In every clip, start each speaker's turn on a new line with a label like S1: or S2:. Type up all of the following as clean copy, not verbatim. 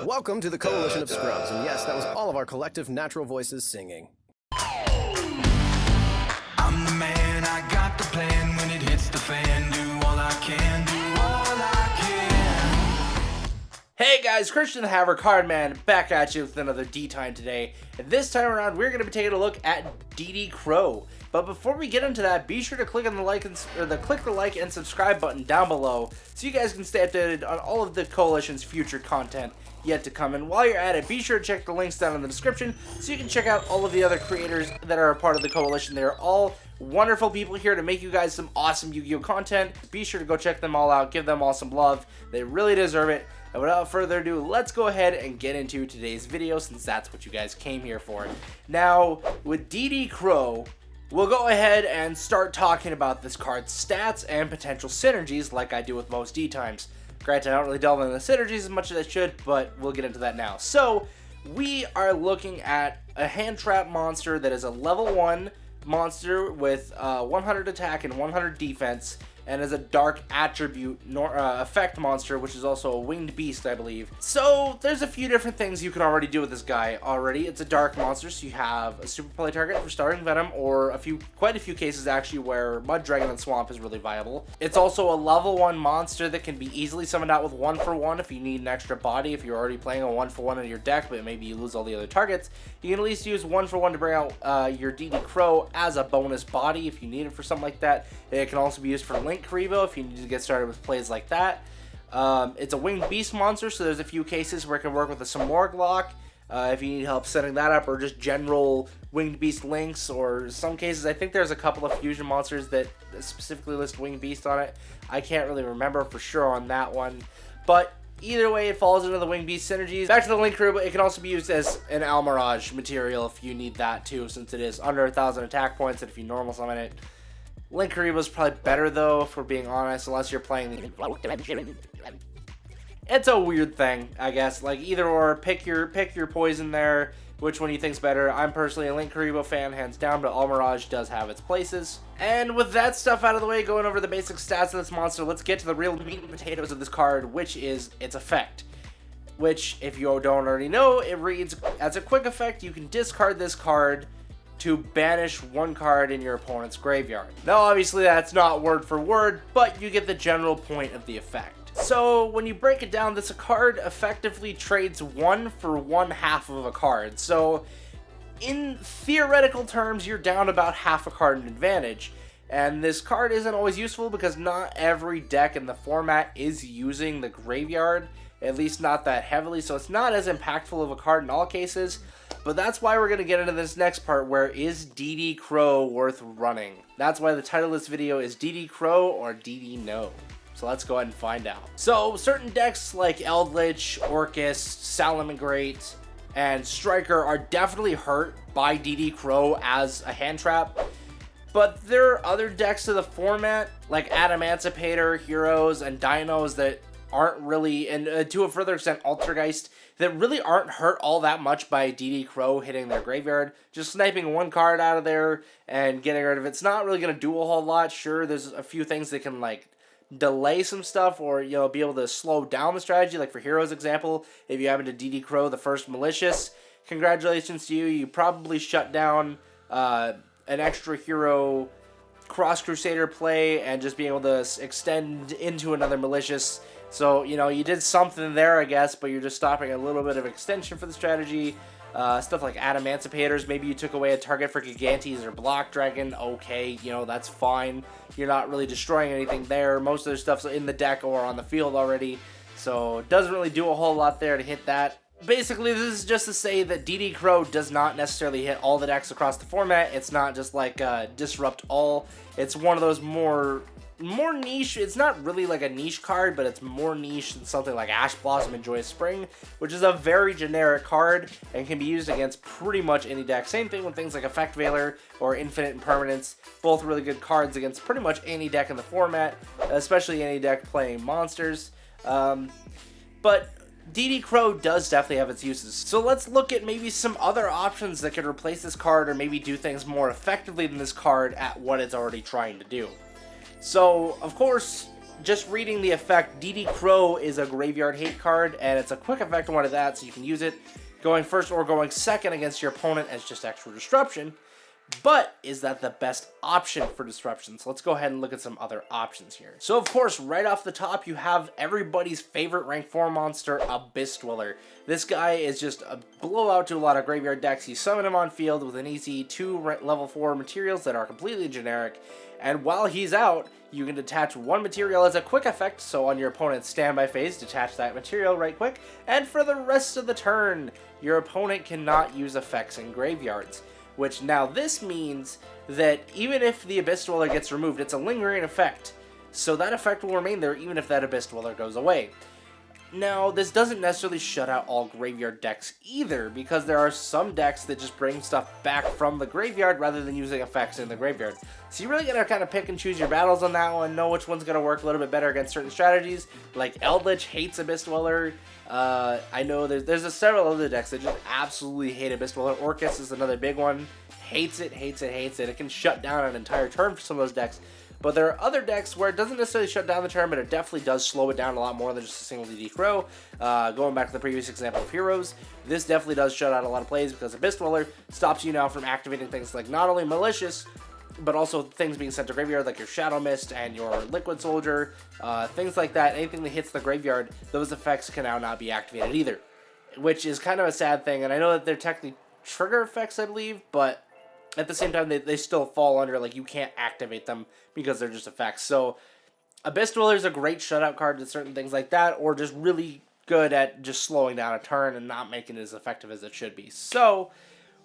S1: Welcome to the Coalition of Scrubs, and yes, that was all of our collective natural voices singing.
S2: I'm the man, I got the plan. When it hits the fan, do all I can, do all I can.
S3: Hey guys, Christian the Haver Cardman back at you with another D-Time today. And this time around, we're going to be taking a look at DD Crow. But before we get into that, be sure to click on the like and subscribe button down below so you guys can stay updated on all of the Coalition's future content yet to come. And while you're at it, be sure to check the links down in the description so you can check out all of the other creators that are a part of the Coalition. They're all wonderful people here to make you guys some awesome Yu-Gi-Oh content. Be sure to go check them all out, give them all some love. They really deserve it. And without further ado, let's go ahead and get into today's video since that's what you guys came here for. Now, with DD Crow, we'll go ahead and start talking about this card's stats and potential synergies like I do with most D-Times. Granted, I don't really delve into the synergies as much as I should, but we'll get into that now. So, we are looking at a hand trap monster that is a level 1 monster with 100 attack and 100 defense, and is a dark attribute effect monster, which is also a winged beast, I believe. So there's a few different things you can already do with this guy already. It's a dark monster, so you have a super play target for starting Venom, or quite a few cases actually where Mud Dragon and Swamp is really viable. It's also a level 1 monster that can be easily summoned out with 1-for-1 if you need an extra body. If you're already playing a 1-for-1 in your deck, but maybe you lose all the other targets, you can at least use 1-for-1 to bring out your DD Crow as a bonus body if you need it for something like that. It can also be used for Link Karibo if you need to get started with plays like that. It's a winged beast monster, so there's a few cases where it can work with a Samorg lock if you need help setting that up, or just general winged beast links, or some cases I think there's a couple of fusion monsters that specifically list winged beast on it. I can't really remember for sure on that one, but either way it falls into the winged beast synergies. Back to the Link Karibo, it can also be used as an Almirage material if you need that too, since it is under 1,000 attack points, and if you normal summon it. Link Karibo is probably better though, if we're being honest, unless you're playing the... It's a weird thing, I guess. Like, either or, pick your poison there, which one you think's better. I'm personally a Link Karibo fan, hands down, but Almirage does have its places. And with that stuff out of the way, going over the basic stats of this monster, let's get to the real meat and potatoes of this card, which is its effect. Which, if you don't already know, it reads, as a quick effect, you can discard this card to banish one card in your opponent's graveyard. Now obviously that's not word for word, but you get the general point of the effect. So when you break it down, this card effectively trades 1 for 1/2 of a card. So in theoretical terms, you're down about half a card in advantage. And this card isn't always useful because not every deck in the format is using the graveyard, at least not that heavily, so it's not as impactful of a card in all cases. But that's why we're going to get into this next part, where is DD Crow worth running? That's why the title of this video is DD Crow or DD No. So let's go ahead and find out. So certain decks like Eldritch, Orcus, Salamangreat, and Striker are definitely hurt by DD Crow as a hand trap. But there are other decks to the format, like Adamancipator, Heroes, and Dinos that aren't really, and to a further extent Altergeist, that really aren't hurt all that much by DD Crow hitting their graveyard. Just sniping one card out of there and getting rid of it. It's not really going to do a whole lot. Sure, there's a few things that can, like, delay some stuff, or, you know, be able to slow down the strategy. Like for Heroes example, if you happen to DD Crow the first Malicious, congratulations to you. You probably shut down an extra hero Cross Crusader play and just being able to extend into another Malicious. So, you know, you did something there, I guess, but you're just stopping a little bit of extension for the strategy. Stuff like Adamancipators, maybe you took away a target for Gigantes or Block Dragon. Okay, you know, that's fine. You're not really destroying anything there. Most of their stuff's in the deck or on the field already, so it doesn't really do a whole lot there to hit that. Basically, this is just to say that DD Crow does not necessarily hit all the decks across the format. It's not just like Disrupt All. It's one of those more niche. It's not really like a niche card, but it's more niche than something like Ash Blossom and Joyous Spring, which is a very generic card and can be used against pretty much any deck. Same thing with things like Effect Veiler or Infinite Impermanence, both really good cards against pretty much any deck in the format, especially any deck playing monsters. But DD Crow does definitely have its uses. So let's look at maybe some other options that could replace this card or maybe do things more effectively than this card at what it's already trying to do. So, of course, just reading the effect, DD Crow is a graveyard hate card, and it's a quick effect one of that, so you can use it going first or going second against your opponent as just extra disruption. But is that the best option for disruption? So let's go ahead and look at some other options here. So of course, right off the top, you have everybody's favorite rank 4 monster, Abyss Dweller. This guy is just a blowout to a lot of graveyard decks. You summon him on field with an easy 2 level 4 materials that are completely generic. And while he's out, you can detach 1 material as a quick effect, so on your opponent's standby phase, detach that material right quick. And for the rest of the turn, your opponent cannot use effects in graveyards. Which now this means that even if the Abyss Dweller gets removed, it's a lingering effect. So that effect will remain there even if that Abyss Dweller goes away. Now, this doesn't necessarily shut out all graveyard decks either, because there are some decks that just bring stuff back from the graveyard rather than using effects in the graveyard. So you really gotta kind of pick and choose your battles on that one, know which one's gonna work a little bit better against certain strategies. Like Eldritch hates Abyss Dweller. I know there's several other decks that just absolutely hate Abyss Dweller. Orcus is another big one. Hates it, hates it, hates it. It can shut down an entire turn for some of those decks. But there are other decks where it doesn't necessarily shut down the turn, but it definitely does slow it down a lot more than just a single DD Crow. Going back to the previous example of Heroes, this definitely does shut out a lot of plays because Abyss Dweller stops you now from activating things like not only Malicious, but also things being sent to graveyard like your Shadow Mist and your Liquid Soldier, things like that. Anything that hits the graveyard, those effects can now not be activated either, which is kind of a sad thing. And I know that they're technically trigger effects, I believe, but at the same time, they still fall under, like, you can't activate them because they're just effects. So, Abyss Dweller is a great shutout card to certain things like that, or just really good at just slowing down a turn and not making it as effective as it should be. So,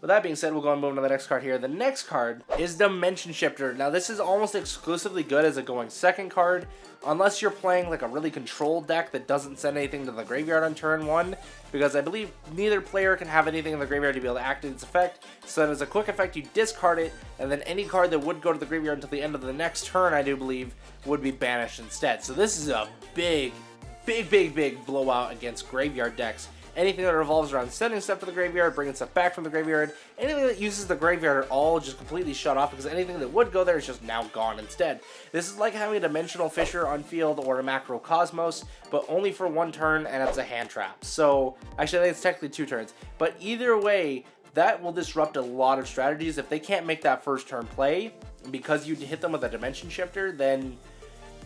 S3: with that being said, we'll go and move on to the next card here. The next card is Dimension Shifter. Now, this is almost exclusively good as a going second card, unless you're playing like a really controlled deck that doesn't send anything to the graveyard on turn 1, because I believe neither player can have anything in the graveyard to be able to activate its effect. So then as a quick effect, you discard it, and then any card that would go to the graveyard until the end of the next turn, I do believe, would be banished instead. So this is a big blowout against graveyard decks. Anything that revolves around sending stuff to the graveyard, bringing stuff back from the graveyard, anything that uses the graveyard are all just completely shut off, because anything that would go there is just now gone instead. This is like having a Dimensional Fissure on field or a Macrocosmos, but only for 1 turn, and it's a hand trap. So, actually I think it's technically 2 turns. But either way, that will disrupt a lot of strategies. If they can't make that first turn play, because you hit them with a Dimension Shifter, then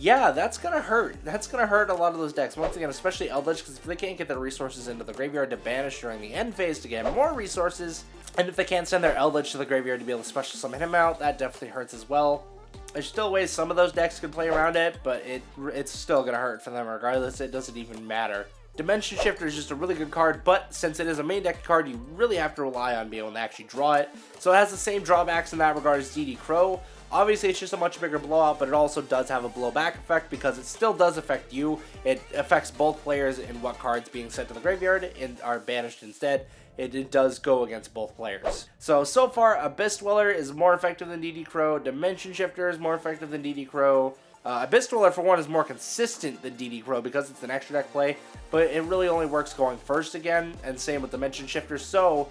S3: yeah, that's going to hurt. That's going to hurt a lot of those decks. Once again, especially Eldritch, because if they can't get their resources into the graveyard to banish during the end phase to get more resources, and if they can't send their Eldritch to the graveyard to be able to special summon him out, that definitely hurts as well. There's still ways some of those decks could play around it, but it's still going to hurt for them regardless. It doesn't even matter. Dimension Shifter is just a really good card, but since it is a main deck card, you really have to rely on being able to actually draw it. So it has the same drawbacks in that regard as DD Crow. Obviously, it's just a much bigger blowout, but it also does have a blowback effect because it still does affect you. It affects both players in what cards being sent to the graveyard and are banished instead. It does go against both players. So far, Abyss Dweller is more effective than DD Crow. Dimension Shifter is more effective than DD Crow. Abyss Dweller, for one, is more consistent than DD Crow because it's an extra deck play, but it really only works going first again, and same with Dimension Shifter. So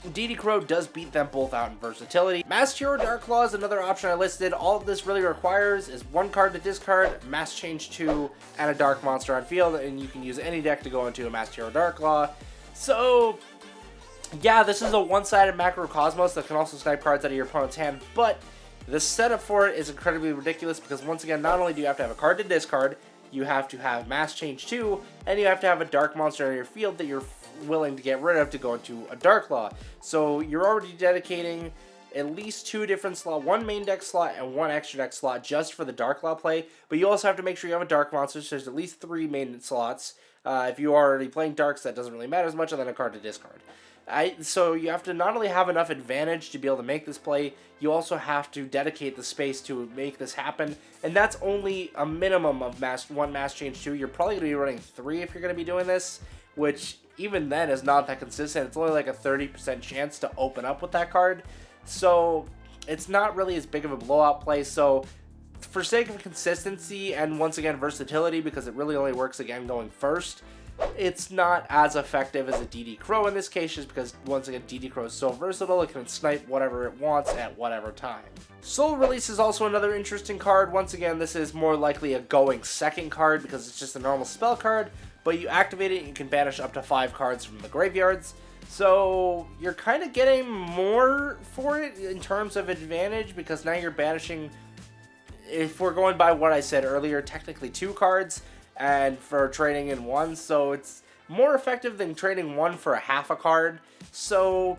S3: DD Crow does beat them both out in versatility. Masked Hero Darklaw is another option I listed. All of this really requires is 1 card to discard, Mass Change 2, and a Dark Monster on field, and you can use any deck to go into a Masked Hero Darklaw. So yeah, this is a one-sided Macrocosmos that can also snipe cards out of your opponent's hand, but the setup for it is incredibly ridiculous because once again, not only do you have to have a card to discard, you have to have Mass Change 2, and you have to have a Dark Monster in your field that you're willing to get rid of to go into a Darklaw. So you're already dedicating at least 2 different slots, 1 main deck slot and 1 extra deck slot just for the Darklaw play, but you also have to make sure you have a Dark Monster, so there's at least 3 main slots. If you are already playing Darks, that doesn't really matter as much, and then a card to discard. So you have to not only have enough advantage to be able to make this play, you also have to dedicate the space to make this happen, and that's only a minimum of 1 Mass Change 2. You're probably going to be running 3 if you're going to be doing this, which even then is not that consistent. It's only like a 30% chance to open up with that card, so it's not really as big of a blowout play. So for sake of consistency and once again versatility, because it really only works again going first, It's not as effective as a DD Crow in this case, just because, once again, DD Crow is so versatile, it can snipe whatever it wants at whatever time. Soul Release is also another interesting card. Once again, this is more likely a going second card because it's just a normal spell card, but you activate it and you can banish up to 5 cards from the graveyards. So you're kind of getting more for it in terms of advantage, because now you're banishing, if we're going by what I said earlier, technically 2 cards, and for trading in 1, so it's more effective than trading 1 for a half a card. So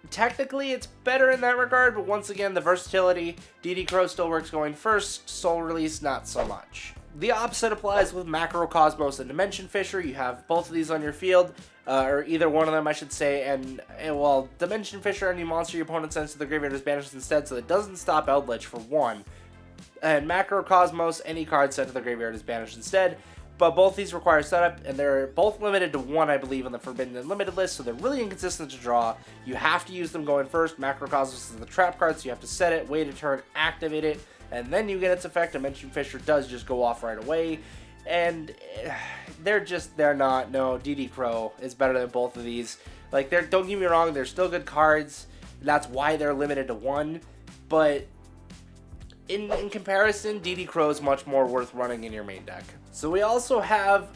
S3: technically it's better in that regard, but once again, the versatility, DD Crow still works going first, Soul Release not so much. The opposite applies with Macrocosmos and Dimension Fisher. You have both of these on your field, or either one of them I should say, and well, Dimension Fisher, any monster your opponent sends to the graveyard is banished instead, so it doesn't stop Eldritch for 1. And Macrocosmos, any card sent to the graveyard is banished instead. But both these require setup, and they're both limited to 1, I believe, on the Forbidden and Limited list, so they're really inconsistent to draw. You have to use them going first. Macrocosmos is the trap card, so you have to set it, wait a turn, activate it, and then you get its effect. Dimension Fisher does just go off right away. And they're not. No, DD Crow is better than both of these. Like, don't get me wrong, they're still good cards. That's why they're limited to 1, but in comparison, DD Crow is much more worth running in your main deck. So we also have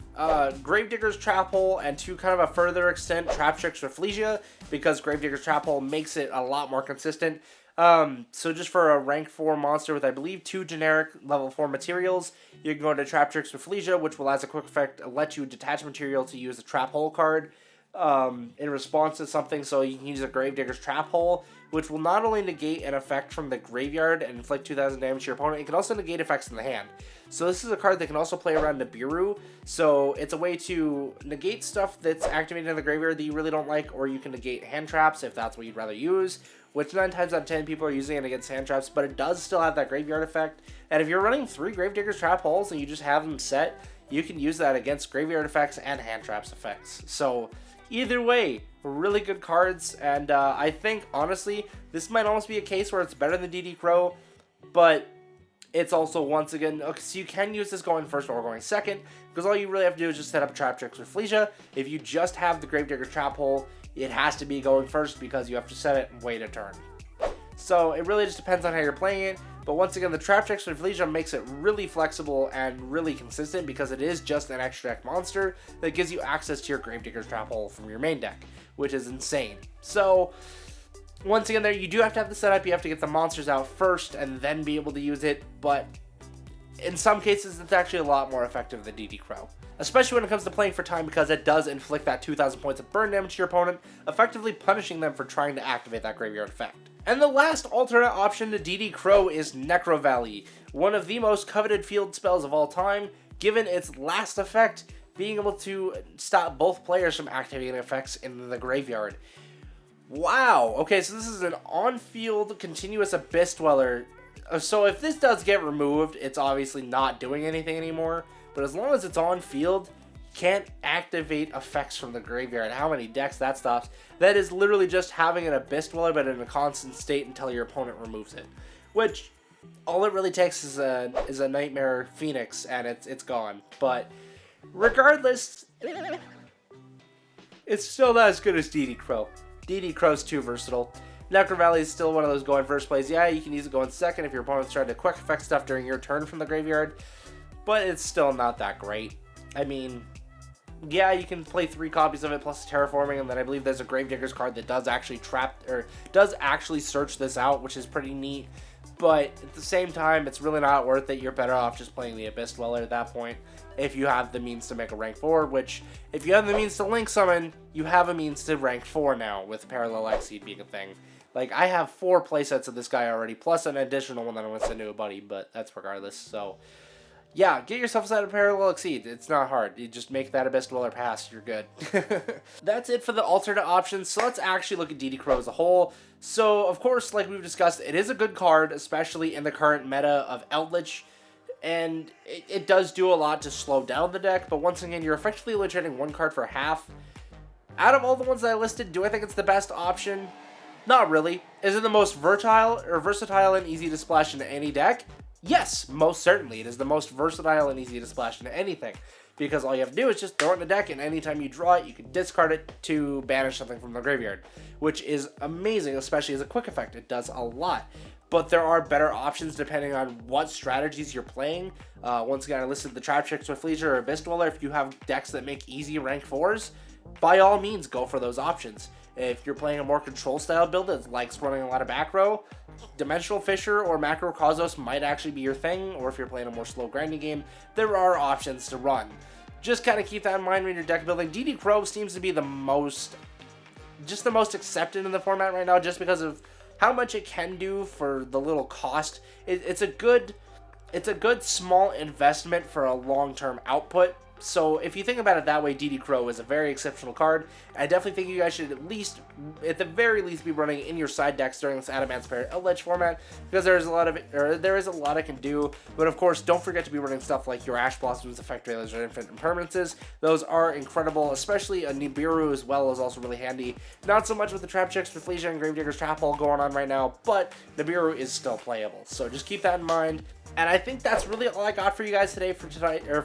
S3: Gravedigger's Trap Hole, and to kind of a further extent, Traptrix Rafflesia, because Gravedigger's Trap Hole makes it a lot more consistent. So just for a rank 4 monster with, I believe, 2 generic level 4 materials, you can go into Traptrix Rafflesia, which will, as a quick effect, let you detach material to use the Trap Hole card in response to something. So you can use a Gravedigger's Trap Hole, which will not only negate an effect from the graveyard and inflict 2,000 damage to your opponent, it can also negate effects in the hand. So this is a card that can also play around Nibiru, so it's a way to negate stuff that's activated in the graveyard that you really don't like, or you can negate hand traps if that's what you'd rather use, which 9 times out of 10 people are using it against hand traps, but it does still have that graveyard effect. And if you're running 3 Gravedigger's Trap Holes and you just have them set, you can use that against graveyard effects and hand traps effects. So either way, really good cards, and I think, honestly, this might almost be a case where it's better than DD Crow, but it's also, once again, okay, so you can use this going first or going second, because all you really have to do is just set up Traptrix or Rafflesia. If you just have the Gravedigger's Trap Hole, it has to be going first because you have to set it and wait a turn. So it really just depends on how you're playing it, but once again, the Traptrix Rafflesia makes it really flexible and really consistent because it is just an extra deck monster that gives you access to your Gravedigger's Trap Hole from your main deck, which is insane. So once again, there you do have to have the setup, you have to get the monsters out first and then be able to use it, but in some cases it's actually a lot more effective than DD Crow. Especially when it comes to playing for time, because it does inflict that 2,000 points of burn damage to your opponent, effectively punishing them for trying to activate that graveyard effect. And the last alternate option to DD Crow is Necro Valley, one of the most coveted field spells of all time, given its last effect being able to stop both players from activating effects in the graveyard. Wow, okay, so this is an on-field continuous Abyss Dweller. So if this does get removed, it's obviously not doing anything anymore, but as long as it's on field, can't activate effects from the graveyard. How many decks that stops? That is literally just having an Abyss Dweller, but in a constant state until your opponent removes it. Which, all it really takes is a Nightmare Phoenix, and it's gone. But regardless, it's still not as good as DD Crow. DD Crow's too versatile. Necro Valley is still one of those going first plays. Yeah, you can use it going second if your opponent's trying to quick effect stuff during your turn from the graveyard, but it's still not that great. I mean, yeah, you can play 3 copies of it plus terraforming, and then I believe there's a Gravedigger's card that does actually does actually search this out, which is pretty neat. But at the same time, it's really not worth it. You're better off just playing the Abyss Dweller at that point, if you have the means to make a rank 4, which, if you have the means to link summon, you have a means to rank 4 now, with Parallel Exceed being a thing. Like, I have 4 playsets of this guy already, plus an additional one that I'm going to send to a buddy, but that's regardless. So, yeah, get yourself a set of Parallel Exceed. It's not hard. You just make that Abyss Dweller pass, you're good. That's it for the alternate options, so let's actually look at DD Crow as a whole. So, of course, like we've discussed, it is a good card, especially in the current meta of Eldritch, and it does do a lot to slow down the deck, but once again, you're effectively only trading 1 card for half. Out of all the ones that I listed, do I think it's the best option? Not really. Is it the most versatile and easy to splash into any deck? Yes, most certainly. It is the most versatile and easy to splash into anything. because all you have to do is just throw it in the deck, and anytime you draw it, you can discard it to banish something from the graveyard, which is amazing, especially as a quick effect. It does a lot. But there are better options depending on what strategies you're playing. Once again, I listed the Trap Chicks with Leisure or Abyss Dweller. If you have decks that make easy rank 4s, by all means, go for those options. If you're playing a more control style build that likes running a lot of back row, Dimensional Fissure or Macro Cosmos might actually be your thing. Or if you're playing a more slow grinding game, there are options to run. Just kind of keep that in mind when you're deck building. DD Crow seems to be the most accepted in the format right now, just because of how much it can do for the little cost. It's a good small investment for a long-term output. So if you think about it that way, DD Crow is a very exceptional card. I definitely think you guys should at the very least, be running in your side decks during this Adamant's Parrot Ledge format, because there is a lot it can do. But of course, don't forget to be running stuff like your Ash Blossoms, Effect Railers, or Infinite Impermanences. Those are incredible, especially a Nibiru as well is also really handy. Not so much with the Trap Chicks, Rafflesia, and Gravedigger's Trap Hole going on right now, but Nibiru is still playable. So just keep that in mind. And I think that's really all I got for you guys today for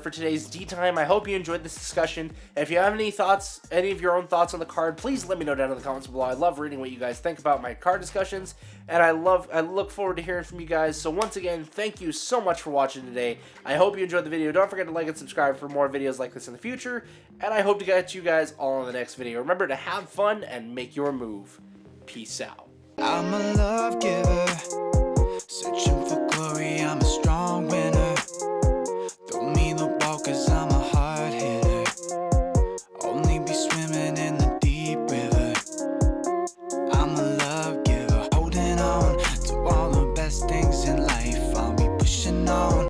S3: today's D-Time. I hope you enjoyed this discussion. If you have any thoughts, any of your own thoughts on the card, please let me know down in the comments below. I love reading what you guys think about my card discussions, and I look forward to hearing from you guys. So once again, thank you so much for watching today. I hope you enjoyed the video. Don't forget to like and subscribe for more videos like this in the future, and I hope to catch you guys all in the next video. Remember to have fun and make your move. Peace out.
S2: I'm a love giver.